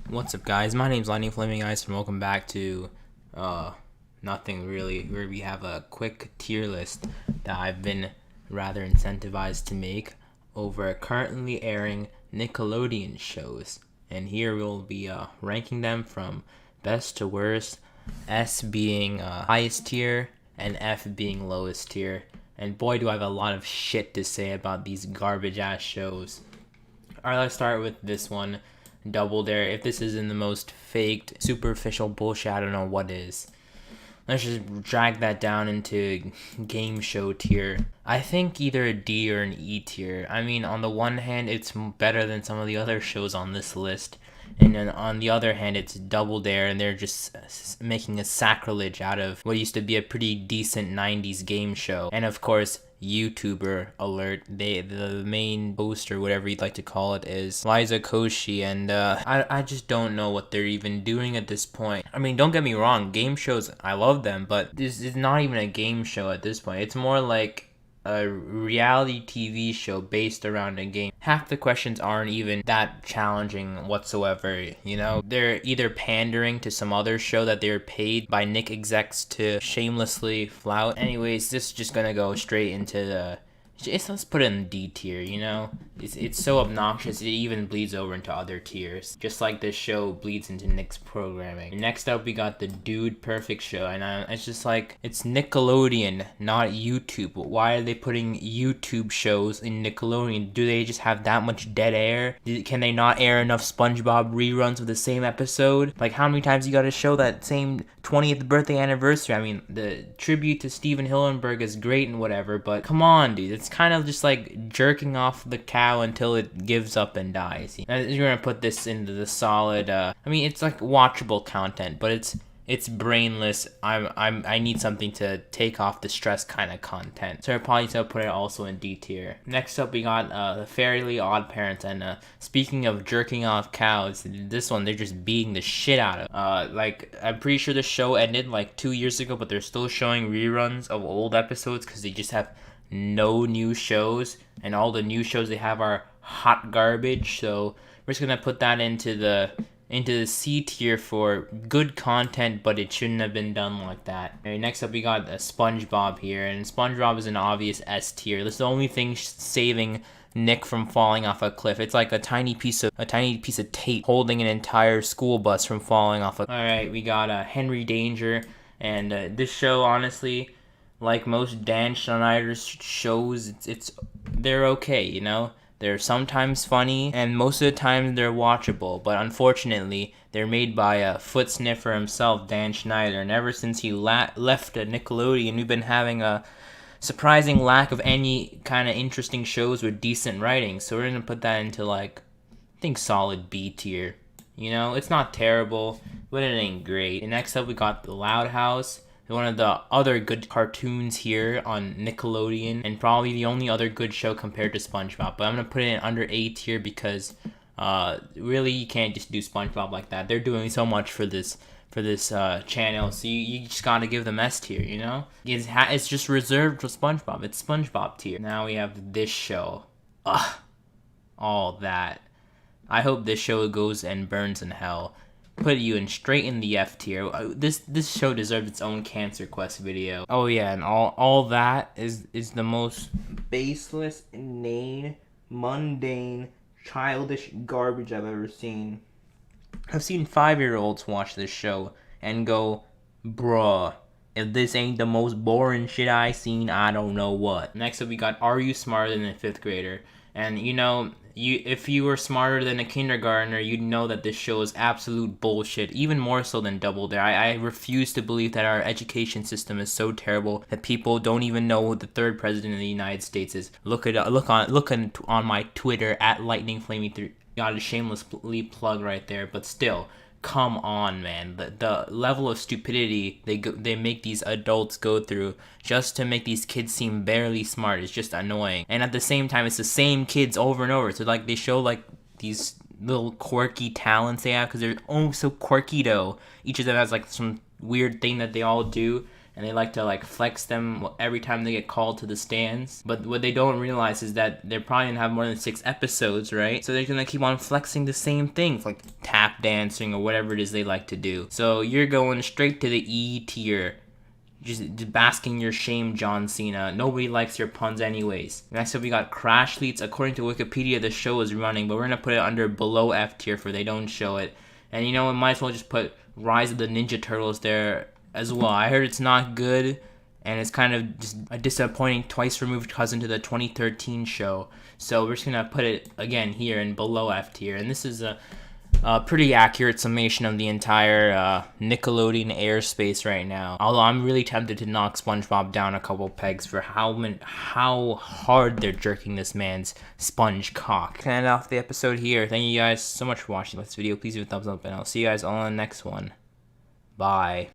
What's up, guys? My name's Lightning Flaming Ice, and welcome back to Nothing Really, where we have a quick tier list that I've been rather incentivized to make over currently airing Nickelodeon shows. And here we'll be ranking them from best to worst, S being highest tier, and F being lowest tier. And boy, do I have a lot of shit to say about these garbage ass shows. Alright, let's start with this one. Double Dare. If this isn't the most faked, superficial bullshit, I don't know what is. Let's just drag that down into game show tier. I think either a D or an E tier. I mean, on the one hand, it's better than some of the other shows on this list. And then on the other hand, it's Double Dare, and they're just making a sacrilege out of what used to be a pretty decent 90s game show. And of course, YouTuber alert. The main host, or whatever you'd like to call it, is Liza Koshy, and I just don't know what they're even doing at this point. I mean, don't get me wrong, game shows, I love them, but this is not even a game show at this point. It's more like a reality TV show based around a game. Half the questions aren't even that challenging whatsoever, you know? They're either pandering to some other show that they're paid by Nick execs to shamelessly flout. Anyways, this is just gonna go straight into the... let's put it in D tier, you know? It's so obnoxious, it even bleeds over into other tiers. Just like this show bleeds into Nick's programming. Next up, we got the Dude Perfect show, and it's just like, it's Nickelodeon, not YouTube. Why are they putting YouTube shows in Nickelodeon? Do they just have that much dead air? Can they not air enough SpongeBob reruns of the same episode? Like, how many times you gotta show that same 20th birthday anniversary? I mean, the tribute to Steven Hillenburg is great and whatever, but come on, dude. It's kind of just like jerking off the cow until it gives up and dies. And you're gonna put this into the solid. I mean, it's like watchable content, but it's brainless. I need something to take off the stress kind of content. So I probably still put it also in D tier. Next up, we got the Fairly Odd Parents, and speaking of jerking off cows, this one they're just beating the shit out of. Like, I'm pretty sure the show ended like 2 years ago, but they're still showing reruns of old episodes because they just have no new shows, and all the new shows they have are hot garbage. So we're just gonna put that into the C tier for good content, but it shouldn't have been done like that. Okay, next up we got SpongeBob here, and SpongeBob is an obvious S tier. This is the only thing saving Nick from falling off a cliff. It's like a tiny piece of tape holding an entire school bus from falling off a... Alright, we got Henry Danger, and this show, honestly, like most Dan Schneider's shows, they're okay, you know? They're sometimes funny, and most of the time they're watchable, but unfortunately, they're made by a foot sniffer himself, Dan Schneider, and ever since he left Nickelodeon, we've been having a surprising lack of any kind of interesting shows with decent writing, so we're gonna put that into, like, I think solid B tier. You know, it's not terrible, but it ain't great. And next up, we got The Loud House, one of the other good cartoons here on Nickelodeon, and probably the only other good show compared to SpongeBob. But I'm gonna put it in under A tier because really you can't just do SpongeBob like that. They're doing so much for this channel, so you just gotta give them S tier, you know? It's just reserved for SpongeBob. It's SpongeBob tier. Now we have this show. Ugh, all that. I hope this show goes and burns in hell. Put you in straight in the F tier. This show deserves its own Cancer Quest video. Oh yeah, and all that is the most baseless, inane, mundane, childish garbage I've ever seen. I've seen 5-year-olds watch this show and go, bruh, if this ain't the most boring shit I seen, I don't know what. Next up, we got Are You Smarter Than a 5th Grader? And you know, if you were smarter than a kindergartner, you'd know that this show is absolute bullshit, even more so than Double Dare. I refuse to believe that our education system is so terrible that people don't even know who the 3rd president of the United States is. Look on my Twitter at LightningFlamey3. Got a shamelessly plug right there, but still, come on, man. The level of stupidity they make these adults go through just to make these kids seem barely smart is just annoying. And at the same time, it's the same kids over and over. So like, they show like these little quirky talents they have because they're so quirky though. Each of them has like some weird thing that they all do. and they like to like flex them every time they get called to the stands. But what they don't realize is that they're probably gonna have more than 6 episodes, right? So they're gonna keep on flexing the same things, like tap dancing or whatever it is they like to do. So you're going straight to the E tier. Just basking your shame, John Cena. Nobody likes your puns anyways. Next up, we got Crash Leads. According to Wikipedia, the show is running, but we're gonna put it under below F tier for they don't show it. And you know, we might as well just put Rise of the Ninja Turtles there as well. I heard it's not good, and it's kind of just a disappointing twice removed cousin to the 2013 show. So we're just gonna put it again here in below F tier. And this is a pretty accurate summation of the entire Nickelodeon airspace right now. Although I'm really tempted to knock SpongeBob down a couple pegs for how hard they're jerking this man's sponge cock. Can end off the episode here. Thank you guys so much for watching this video. Please give a thumbs up, and I'll see you guys on the next one. Bye.